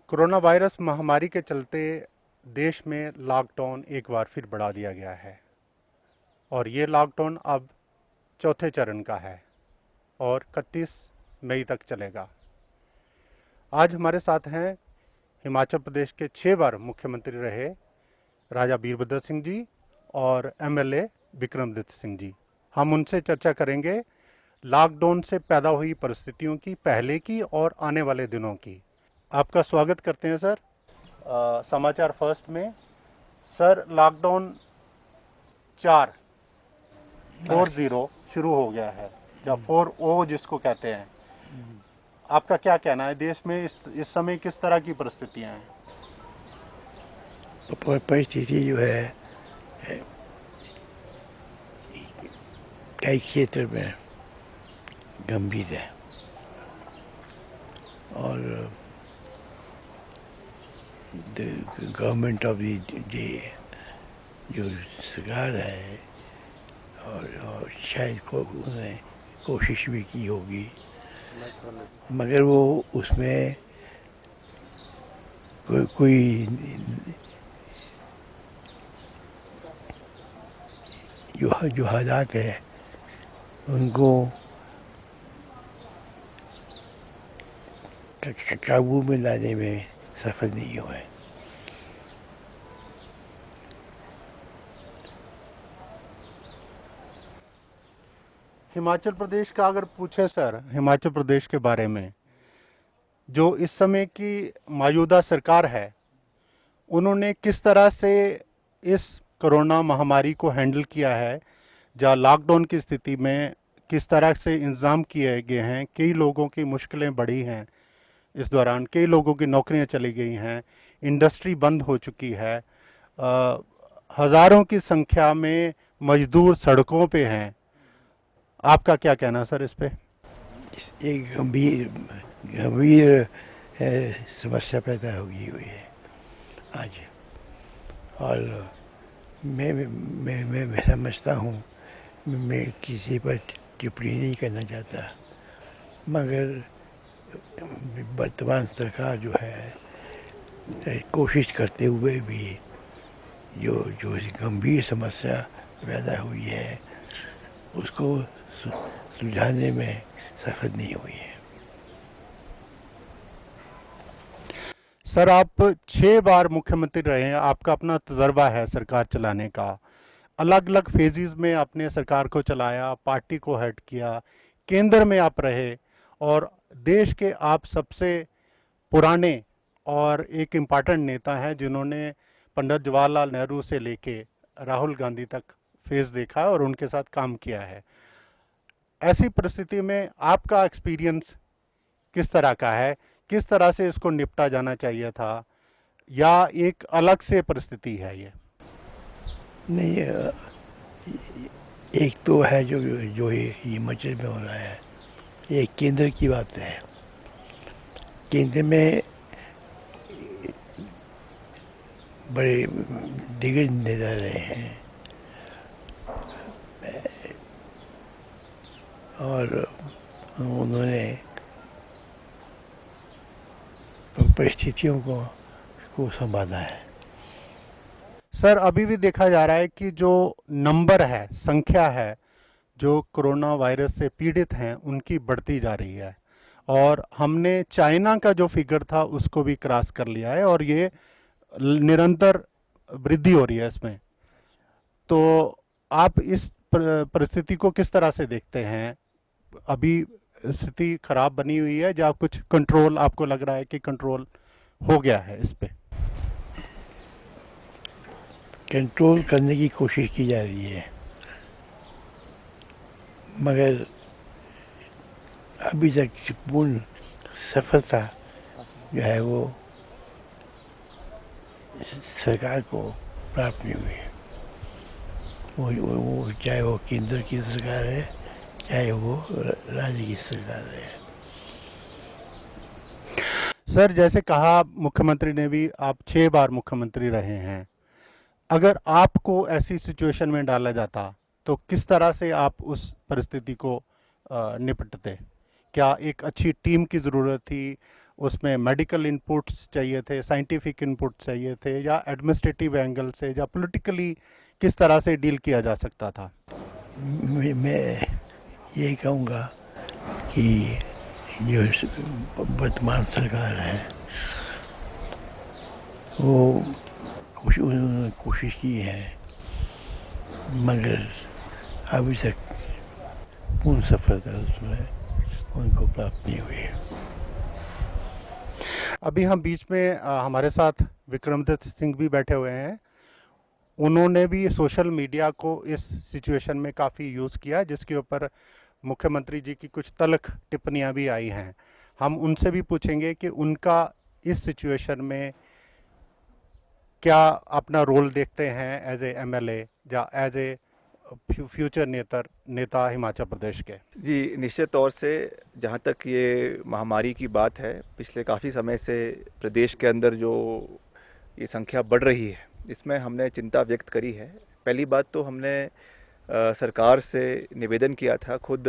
Corona virus महामारी के चलते देश में लॉकडाउन एक बार फिर बढ़ा दिया गया है और ये लॉकडाउन अब चौथे चरण का है और 31 मई तक चलेगा। आज हमारे साथ हैं हिमाचल प्रदेश के 6 बार मुख्यमंत्री रहे राजा वीरभद्र सिंह जी और एमएलए विक्रमादित्य सिंह जी। हम उनसे चर्चा करेंगे लॉकडाउन से पैदा हुई परिस्थितियों की, पहले की और आने वाले दिनों की। आपका स्वागत करते हैं सर समाचार फर्स्ट में। सर, लॉकडाउन 4 शुरू हो गया है, या 4O जिसको कहते हैं। आपका क्या कहना है, देश में इस समय किस तरह की परिस्थितियां हैं? परिस्थिति जो है कई क्षेत्र में गंभीर है और गवर्नमेंट ऑफ द जो सरकार है और शायद उन्होंने कोशिश भी की होगी, मगर वो उसमें कोई जो हालात है उनको काबू में लाने में सफल नहीं हुआ है। हिमाचल प्रदेश का अगर पूछे सर, हिमाचल प्रदेश के बारे में, जो इस समय की मौजूदा सरकार है, उन्होंने किस तरह से इस कोरोना महामारी को हैंडल किया है, या लॉकडाउन की स्थिति में किस तरह से इंतजाम किए गए हैं। कई लोगों की मुश्किलें बढ़ी हैं इस दौरान, कई लोगों की नौकरियां चली गई हैं, इंडस्ट्री बंद हो चुकी है, हजारों की संख्या में मजदूर सड़कों पे हैं। आपका क्या कहना है सर इस पे? एक गंभीर गंभीर समस्या पैदा होगी हुई है आज, और मैं समझता हूँ, मैं किसी पर टिप्पणी नहीं करना चाहता, मगर वर्तमान सरकार जो है कोशिश करते हुए भी जो जो गंभीर समस्या पैदा हुई है उसको सुलझाने में सफल नहीं हुई है। सर, आप 6 बार मुख्यमंत्री रहे हैं, आपका अपना तजर्बा है सरकार चलाने का। अलग अलग फेजेस में आपने सरकार को चलाया, पार्टी को हेड किया, केंद्र में आप रहे, और देश के आप सबसे पुराने और एक इम्पॉर्टेंट नेता हैं जिन्होंने पंडित जवाहरलाल नेहरू से लेके राहुल गांधी तक फेज देखा है और उनके साथ काम किया है। ऐसी परिस्थिति में आपका एक्सपीरियंस किस तरह का है? किस तरह से इसको निपटा जाना चाहिए था, या एक अलग से परिस्थिति है ये? नहीं, एक तो है जो जो ये हिमाचल में हो रहा है, ये केंद्र की बात है। केंद्र में बड़े दिग्गज नेता रहे हैं और उन्होंने परिस्थितियों को संभाला है। सर, अभी भी देखा जा रहा है कि जो नंबर है, संख्या है, जो कोरोना वायरस से पीड़ित हैं उनकी बढ़ती जा रही है, और हमने चाइना का जो फिगर था उसको भी क्रॉस कर लिया है, और ये निरंतर वृद्धि हो रही है इसमें। तो आप इस परिस्थिति को किस तरह से देखते हैं? अभी स्थिति खराब बनी हुई है, या कुछ कंट्रोल आपको लग रहा है कि कंट्रोल हो गया है इस पे? कंट्रोल करने की कोशिश की जा रही है, मगर अभी तक पूर्ण सफलता जो है वो सरकार को प्राप्त नहीं हुई है। वो चाहे वो केंद्र की सरकार है, चाहे वो राज्य की सरकार है। सर, जैसे कहा मुख्यमंत्री ने भी, आप 6 बार मुख्यमंत्री रहे हैं। अगर आपको ऐसी सिचुएशन में डाला जाता तो किस तरह से आप उस परिस्थिति को निपटते? क्या एक अच्छी टीम की जरूरत थी? उसमें मेडिकल इनपुट्स चाहिए थे, साइंटिफिक इनपुट चाहिए थे, या एडमिनिस्ट्रेटिव एंगल से या पॉलिटिकली किस तरह से डील किया जा सकता था? मैं ये कहूँगा कि जो वर्तमान सरकार है वो उन्होंने कोशिश की है, मगर अभी तक पूर्ण सफलता उसमें उनको प्राप्त नहीं हुई। अभी हम बीच में हमारे साथ विक्रमदत्त सिंह भी बैठे हुए हैं। उन्होंने भी सोशल मीडिया को इस सिचुएशन में काफ़ी यूज़ किया, जिसके ऊपर मुख्यमंत्री जी की कुछ तल्ख टिप्पणियां भी आई हैं। हम उनसे भी पूछेंगे कि उनका इस सिचुएशन में क्या अपना रोल देखते हैं एज ए एमएलए या एज ए फ्यूचर नेता हिमाचल प्रदेश के। जी, निश्चित तौर से जहाँ तक ये महामारी की बात है, पिछले काफ़ी समय से प्रदेश के अंदर जो ये संख्या बढ़ रही है, इसमें हमने चिंता व्यक्त करी है। पहली बात तो हमने सरकार से निवेदन किया था, खुद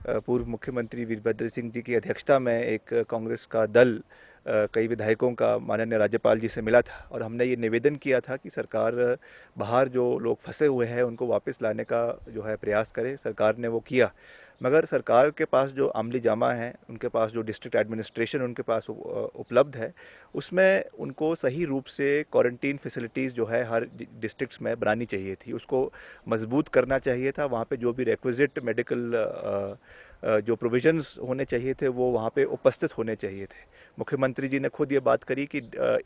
पूर्व मुख्यमंत्री वीरभद्र सिंह जी की अध्यक्षता में एक कांग्रेस का दल कई विधायकों का माननीय राज्यपाल जी से मिला था और हमने ये निवेदन किया था कि सरकार बाहर जो लोग फंसे हुए हैं उनको वापस लाने का जो है प्रयास करे। सरकार ने वो किया, मगर सरकार के पास जो अमली जामा है, उनके पास जो डिस्ट्रिक्ट एडमिनिस्ट्रेशन उनके पास उपलब्ध है, उसमें उनको सही रूप से क्वारंटीन फैसिलिटीज़ जो है हर डिस्ट्रिक्ट्स में बनानी चाहिए थी, उसको मजबूत करना चाहिए था। वहाँ पे जो भी रिक्विजिट मेडिकल जो प्रोविजंस होने चाहिए थे वो वहाँ पे उपस्थित होने चाहिए थे। मुख्यमंत्री जी ने खुद ये बात करी कि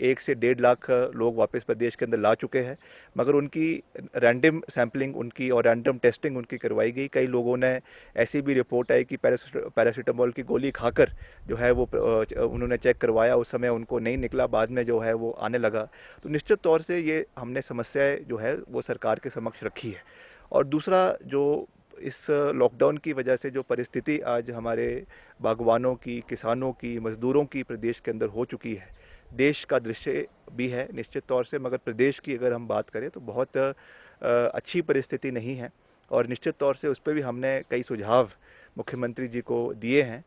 1 से 1.5 लाख लोग वापस प्रदेश के अंदर ला चुके हैं, मगर उनकी रैंडम सैंपलिंग उनकी और रैंडम टेस्टिंग उनकी करवाई गई। कई लोगों ने ऐसी भी रिपोर्ट आई कि पैरासीटामोल की गोली खाकर जो है वो उन्होंने चेक करवाया, उस समय उनको नहीं निकला, बाद में जो है वो आने लगा। तो निश्चित तौर से ये हमने समस्याएं जो है वो सरकार के समक्ष रखी है। और दूसरा, जो इस लॉकडाउन की वजह से जो परिस्थिति आज हमारे बागवानों की, किसानों की, मजदूरों की प्रदेश के अंदर हो चुकी है, देश का दृश्य भी है निश्चित तौर से, मगर प्रदेश की अगर हम बात करें तो बहुत अच्छी परिस्थिति नहीं है। और निश्चित तौर से उस पर भी हमने कई सुझाव मुख्यमंत्री जी को दिए हैं।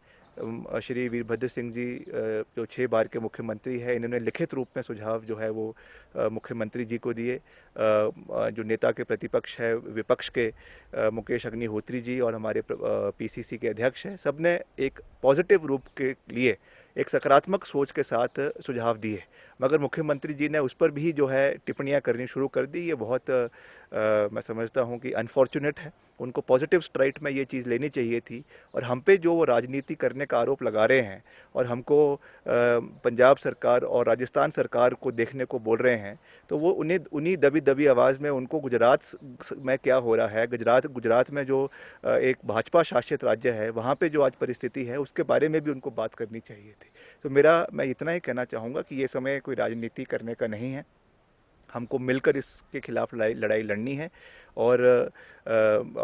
श्री वीरभद्र सिंह जी जो 6 बार के मुख्यमंत्री हैं, इन्होंने लिखित रूप में सुझाव जो है वो मुख्यमंत्री जी को दिए। जो नेता के प्रतिपक्ष है विपक्ष के मुकेश अग्निहोत्री जी और हमारे पीसीसी के अध्यक्ष हैं, सबने एक पॉजिटिव रूप के लिए एक सकारात्मक सोच के साथ सुझाव दिए, मगर मुख्यमंत्री जी ने उस पर भी जो है टिप्पणियां करनी शुरू कर दी। ये बहुत मैं समझता हूं कि अनफॉर्चुनेट है। उनको पॉजिटिव स्ट्राइट में ये चीज़ लेनी चाहिए थी, और हम पे जो वो राजनीति करने का आरोप लगा रहे हैं और हमको पंजाब सरकार और राजस्थान सरकार को देखने को बोल रहे हैं, तो वो उन्हें उन्हीं दबी दबी आवाज़ में उनको गुजरात में क्या हो रहा है, गुजरात में जो एक भाजपा शासित राज्य है, वहाँ पे जो आज परिस्थिति है उसके बारे में भी उनको बात करनी चाहिए थी। तो मैं इतना ही कहना चाहूँगा कि ये समय कोई राजनीति करने का नहीं है, हमको मिलकर इसके खिलाफ लड़ाई लड़नी है, और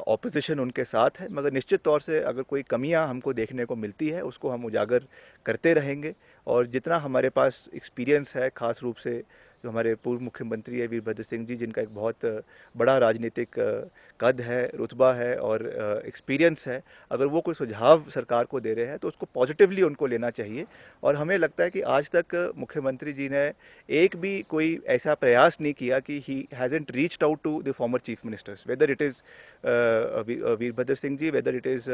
ऑपोजिशन उनके साथ है, मगर निश्चित तौर से अगर कोई कमियां हमको देखने को मिलती है उसको हम उजागर करते रहेंगे। और जितना हमारे पास एक्सपीरियंस है, खास रूप से जो हमारे पूर्व मुख्यमंत्री है वीरभद्र सिंह जी, जिनका एक बहुत बड़ा राजनीतिक कद है, रुतबा है और एक्सपीरियंस है, अगर वो कोई सुझाव सरकार को दे रहे हैं तो उसको पॉजिटिवली उनको लेना चाहिए। और हमें लगता है कि आज तक मुख्यमंत्री जी ने एक भी कोई ऐसा प्रयास नहीं किया कि ही hasn't reached out to the former chief ministers, whether it is Virbhadra Singh ji, whether it is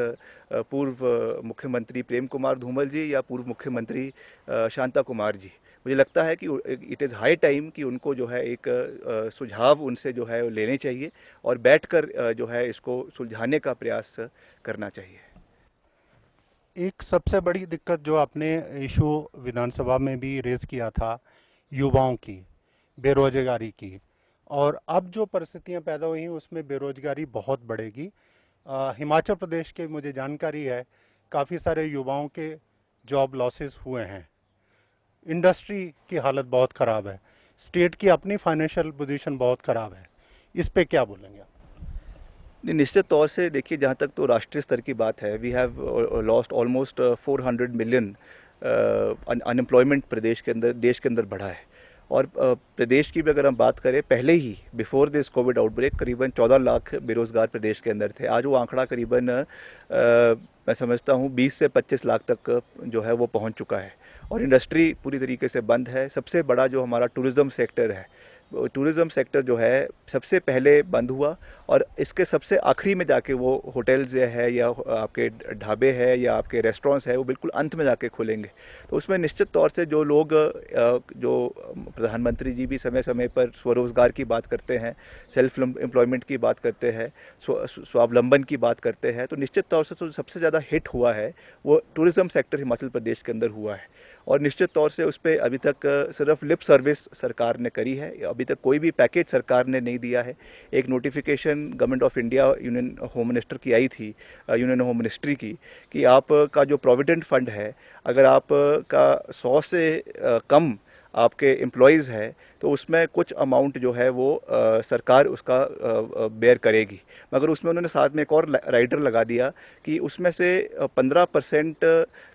पूर्व मुख्यमंत्री प्रेम कुमार धूमल जी या पूर्व मुख्यमंत्री शांता कुमार जी। मुझे लगता है कि इट इज़ हाई टाइम कि उनको जो है एक सुझाव उनसे जो है लेने चाहिए और बैठकर जो है इसको सुलझाने का प्रयास करना चाहिए। एक सबसे बड़ी दिक्कत जो आपने इशू विधानसभा में भी रेज किया था, युवाओं की बेरोजगारी की, और अब जो परिस्थितियां पैदा हुई हैं उसमें बेरोजगारी बहुत बढ़ेगी। हिमाचल प्रदेश के मुझे जानकारी है काफ़ी सारे युवाओं के जॉब लॉसेस हुए हैं, इंडस्ट्री की हालत बहुत ख़राब है, स्टेट की अपनी फाइनेंशियल पोजीशन बहुत ख़राब है। इस पे क्या बोलेंगे आप? नहीं, निश्चित तौर से देखिए, जहाँ तक तो राष्ट्रीय स्तर की बात है, we have lost almost 400 million unemployment प्रदेश के अंदर, देश के अंदर बढ़ा है। और प्रदेश की भी अगर हम बात करें, पहले ही बिफोर दिस कोविड आउटब्रेक करीबन 14 लाख बेरोजगार प्रदेश के अंदर थे। आज वो आंकड़ा करीबन मैं समझता हूँ 20 से 25 लाख तक जो है वो पहुंच चुका है। और इंडस्ट्री पूरी तरीके से बंद है। सबसे बड़ा जो हमारा टूरिज्म सेक्टर है, टूरिज्म सेक्टर जो है सबसे पहले बंद हुआ, और इसके सबसे आखिरी में जाके वो होटल्स है या आपके ढाबे है या आपके रेस्टोरेंट्स है वो बिल्कुल अंत में जाके खुलेंगे। तो उसमें निश्चित तौर से जो लोग जो प्रधानमंत्री जी भी समय समय पर स्वरोजगार की बात करते हैं, सेल्फ एम्प्लॉयमेंट की बात करते हैं, स्वावलंबन की बात करते हैं, तो निश्चित तौर से जो सबसे ज़्यादा हिट हुआ है वो टूरिज्म सेक्टर हिमाचल प्रदेश के अंदर हुआ है। और निश्चित तौर से उस पर अभी तक सिर्फ लिप सर्विस सरकार ने करी है, अभी तक कोई भी पैकेज सरकार ने नहीं दिया है। एक notification government of India union home minister की आई थी, यूनियन होम मिनिस्ट्री की, कि आपका जो प्रोविडेंट फंड है, अगर आप का 100 से कम आपके एम्प्लॉयज़ है तो उसमें कुछ अमाउंट जो है वो सरकार उसका बेयर करेगी। मगर उसमें उन्होंने साथ में एक और राइडर लगा दिया कि उसमें से 15%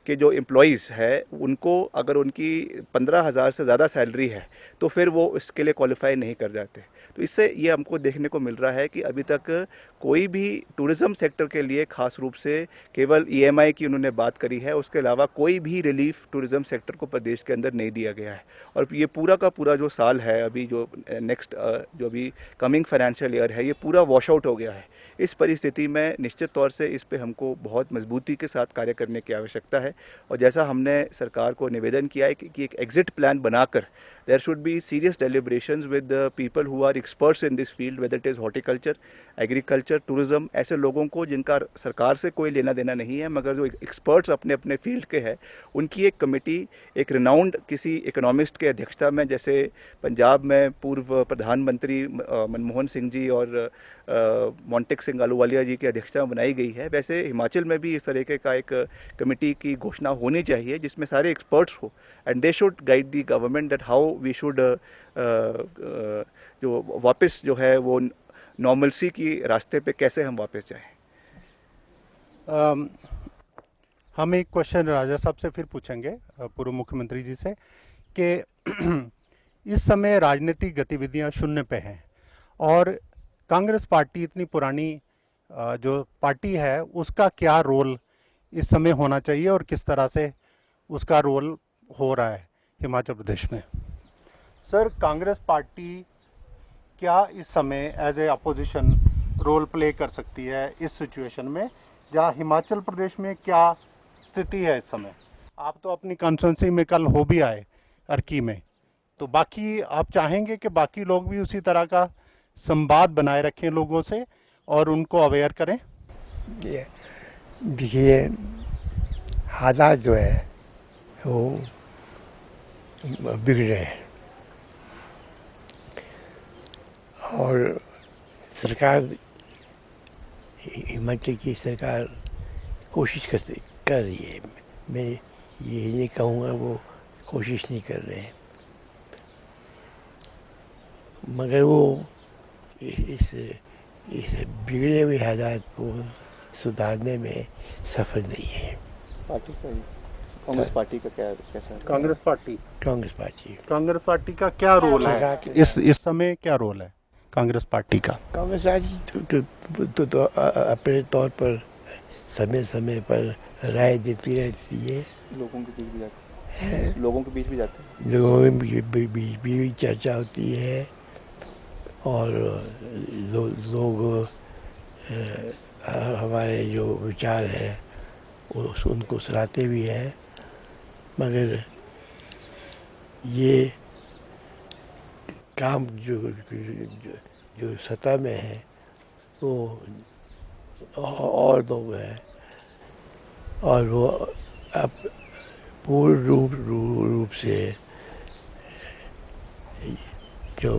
के जो एम्प्लॉयज़ है उनको अगर उनकी 15,000 से ज़्यादा सैलरी है तो फिर वो इसके लिए क्वालिफाई नहीं कर जाते। तो इससे ये हमको देखने को मिल रहा है कि अभी तक कोई भी टूरिज्म सेक्टर के लिए खास रूप से केवल ईएमआई की उन्होंने बात करी है, उसके अलावा कोई भी रिलीफ टूरिज्म सेक्टर को प्रदेश के अंदर नहीं दिया गया है। और ये पूरा का पूरा जो साल है, अभी जो नेक्स्ट जो अभी कमिंग फाइनेंशियल ईयर है, ये पूरा वॉश आउट हो गया है। इस परिस्थिति में निश्चित तौर से इस पे हमको बहुत मजबूती के साथ कार्य करने की आवश्यकता है। और जैसा हमने सरकार को निवेदन किया है कि एक एग्जिट प्लान बनाकर there should be serious deliberations with people who are experts in this field, whether it is horticulture, agriculture, tourism, ऐसे लोगों को जिनका सरकार से कोई लेना देना नहीं है मगर जो एक्सपर्ट्स अपने अपने फील्ड के हैं, उनकी एक कमेटी एक रिनाउंड किसी इकोनॉमिस्ट के अध्यक्षता में, जैसे पंजाब में पूर्व प्रधानमंत्री मनमोहन सिंह जी और मोंटेक सिंह अहलूवालिया जी की अध्यक्षता में बनाई गई है, वैसे हिमाचल में भी इस तरीके का एक कमेटी की घोषणा होनी चाहिए जिसमें सारे एक्सपर्ट्स हो, and they should guide the government that how we should जो वापस जो है वो नॉर्मलसी की रास्ते पे कैसे हम वापस जाएं। अम, हम एक क्वेश्चन राजा साहब से फिर पूछेंगे, पूर्व मुख्यमंत्री जी से, कि इस समय राजनीतिक गतिविधियां शून्य पे हैं और कांग्रेस पार्टी इतनी पुरानी जो पार्टी है उसका क्या रोल इस समय होना चाहिए और किस तरह से उसका रोल हो रहा है हिमाचल प्रदेश में। सर, कांग्रेस पार्टी क्या इस समय as a opposition role play कर सकती है इस सिचुएशन में, जहां हिमाचल प्रदेश में क्या स्थिति है इस समय? आप तो अपनी कॉन्स्टिट्यूंसी में कल हो भी आए अर्की में, तो बाकी आप चाहेंगे कि बाकी लोग भी उसी तरह का संवाद बनाए रखें लोगों से और उनको अवेयर करें? ये देखिए, हालात जो है वो बिगड़ रहे हैं और सरकार, हिमाचल की सरकार कोशिश कर रही है। मैं ये नहीं कहूँगा वो कोशिश नहीं कर रहे हैं, मगर वो इस बिगड़े हुए हालात को सुधारने में सफल नहीं है। पार्टी का कांग्रेस पार्टी का क्या कैसा है? कांग्रेस पार्टी का क्या रोल है इस समय? क्या रोल है कांग्रेस पार्टी का? कांग्रेस पार्टी तो अपने तौर पर समय समय पर राय देती रहती है, लोगों के बीच भी जाते हैं, लोगों के बीच भी जाते हैं, लोगों के बीच भी चर्चा होती है और लोग हमारे जो विचार है उनको सराहते भी हैं, मगर ये काम जो सतह में है वो और लोग हैं और वो अब पूर्ण रूप से जो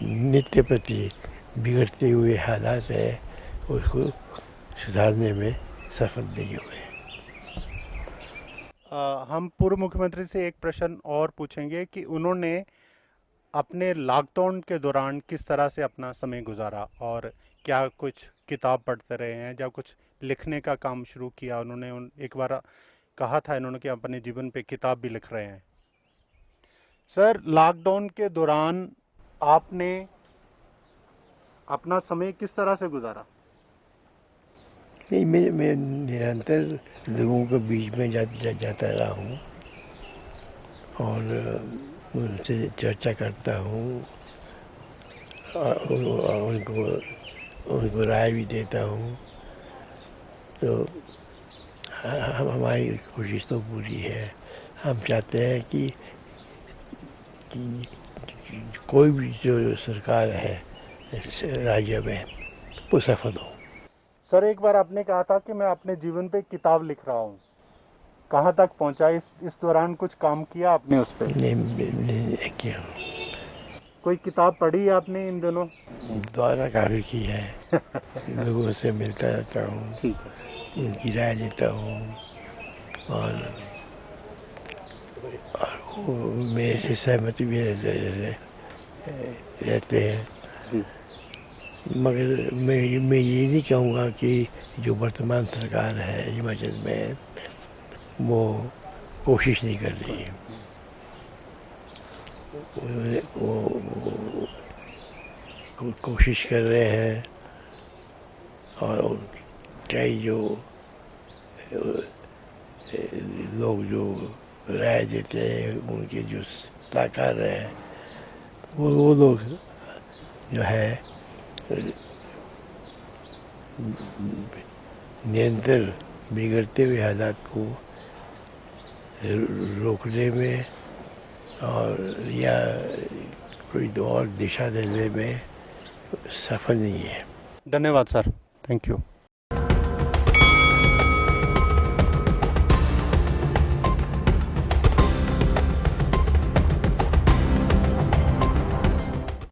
नित्य प्रति बिगड़ते हुए हालात है उसको सुधारने में सफल नहीं हुए। हम पूर्व मुख्यमंत्री से एक प्रश्न और पूछेंगे कि उन्होंने अपने लॉकडाउन के दौरान किस तरह से अपना समय गुजारा और क्या कुछ किताब पढ़ते रहे हैं या कुछ लिखने का काम शुरू किया? उन्होंने एक बार कहा था इन्होंने कि अपने जीवन पे किताब भी लिख रहे हैं। सर, लॉकडाउन के दौरान आपने अपना समय किस तरह से गुजारा? नहीं, मैं निरंतर लोगों के बीच में जाता रहा हूँ और उनसे चर्चा करता हूँ और उनको उनको राय भी देता हूँ। तो हमारी कोशिश तो पूरी है। हम चाहते हैं कि कोई भी जो सरकार है इस राज्य में वो सफल हो। सर, एक बार आपने कहा था कि मैं अपने जीवन पे किताब लिख रहा हूँ। कहाँ तक पहुंचा? इस दौरान कुछ काम किया आपने उस पे? नहीं किया। कोई किताब पढ़ी आपने इन दिनों? दौरा काफ़ी की है। लोगों से मिलता रहता हूँ, ठीक है। उनकी राय लेता हूँ और वो मेरे से सहमति भी रहते हैं। जी। मगर मैं ये नहीं कहूँगा कि जो वर्तमान सरकार है हिमाचल में वो कोशिश नहीं कर रही है। वो कोशिश कर रहे हैं और कई जो लोग जो राय देते हैं उनके जो सलाहकार हैं वो लोग जो है निरंतर बिगड़ते हुए हालात को रोकने में और या कोई और दिशा देने में सफल नहीं है। धन्यवाद सर। Thank you.